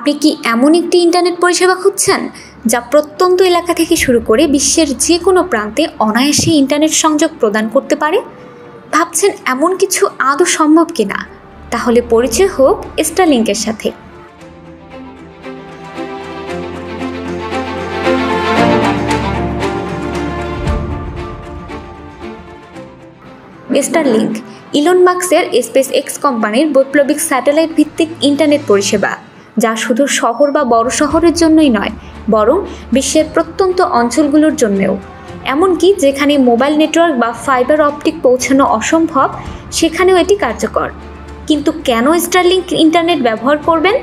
আপনি কি এমন একটি ইন্টারনেট পরিষেবা খুঁজছেন যা প্রত্যন্ত এলাকা থেকে শুরু করে বিশ্বের যে কোনো প্রান্তে অনায়াসে ইন্টারনেট সংযোগ প্রদান করতে পারে? ভাবছেন এমন কিছু আদৌ সম্ভব কিনা? তাহলে পরিচয় হোক স্টারলিংকের সাথে। স্টারলিংক ইলন মাস্কের SpaceX কোম্পানির বৈপ্লবিক স্যাটেলাইট ভিত্তিক ইন্টারনেট পরিষেবা, যা শুধু শহর বা বড় শহরের জন্যই নয়, বরং বিশ্বের প্রত্যন্ত অঞ্চলগুলোর জন্যও। এমনকি যেখানে মোবাইল নেটওয়ার্ক বা ফাইবার অপটিক পৌঁছানো অসম্ভব, সেখানেও এটি কার্যকর। কিন্তু কেন স্টারলিংক ইন্টারনেট ব্যবহার করবেন?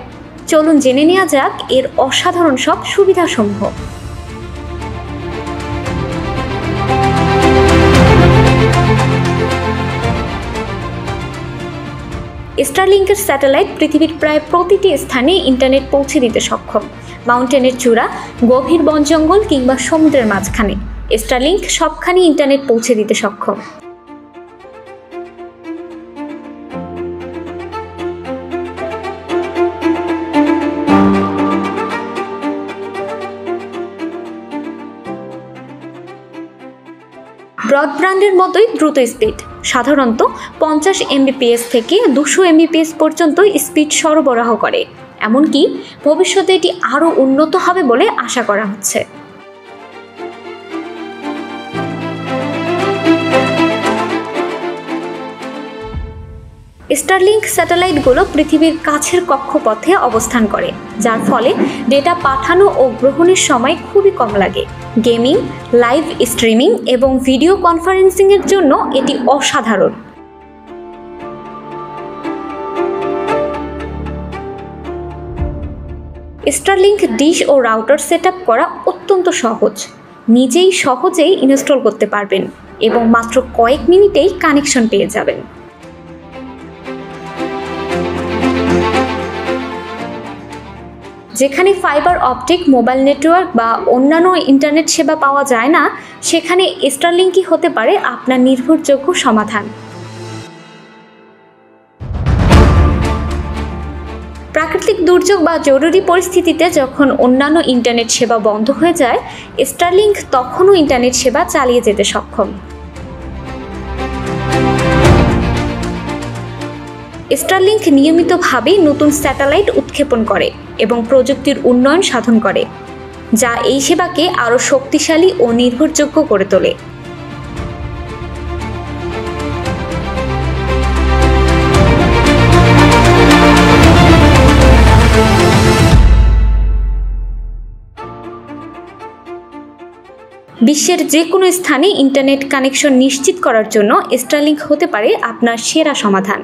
চলুন জেনে নেওয়া যাক এর অসাধারণ সব সুবিধাসমূহ। স্টারলিংকের স্যাটেলাইট পৃথিবীর প্রায় প্রতিটি স্থানে ইন্টারনেট পৌঁছে দিতে সক্ষম। মাউন্টেনের চূড়া, গভীর বন জঙ্গল কিংবা সমুদ্রের মাঝখানে স্টারলিংক সবখানে ইন্টারনেট পৌঁছে দিতে সক্ষম। ব্রডব্যান্ডের মতোই দ্রুত স্পিড, সাধারণত 50 Mbps থেকে 200 Mbps পর্যন্ত স্পিড সরবরাহ করে। এমনকি ভবিষ্যতে এটি আরও উন্নত হবে বলে আশা করা হচ্ছে। স্টারলিংক স্যাটেলাইটগুলো পৃথিবীর কাছের কক্ষপথে অবস্থান করে, যার ফলে ডেটা পাঠানো ও গ্রহণের সময় খুবই কম লাগে। গেমিং, লাইভ স্ট্রিমিং এবং ভিডিও কনফারেন্সিংয়ের জন্য এটি অসাধারণ। স্টারলিংক ডিশ ও রাউটার সেটআপ করা অত্যন্ত সহজ। নিজেই সহজেই ইনস্টল করতে পারবেন এবং মাত্র কয়েক মিনিটেই কানেকশন পেয়ে যাবেন। যেখানে ফাইবার অপটিক, মোবাইল নেটওয়ার্ক বা অন্যান্য ইন্টারনেট সেবা পাওয়া যায় না, সেখানে স্টারলিংকই হতে পারে আপনার নির্ভরযোগ্য সমাধান। প্রাকৃতিক দুর্যোগ বা জরুরি পরিস্থিতিতে যখন অন্যান্য ইন্টারনেট সেবা বন্ধ হয়ে যায়, স্টারলিংক তখনও ইন্টারনেট সেবা চালিয়ে যেতে সক্ষম। স্টারলিংক নিয়মিতভাবে নতুন স্যাটেলাইট উৎক্ষেপণ করে এবং প্রযুক্তির উন্নয়ন সাধন করে, যা এই সেবাকে আরও শক্তিশালী ও নির্ভরযোগ্য করে তোলে। বিশ্বের যে কোনো স্থানে ইন্টারনেট কানেকশন নিশ্চিত করার জন্য স্টারলিংক হতে পারে আপনার সেরা সমাধান।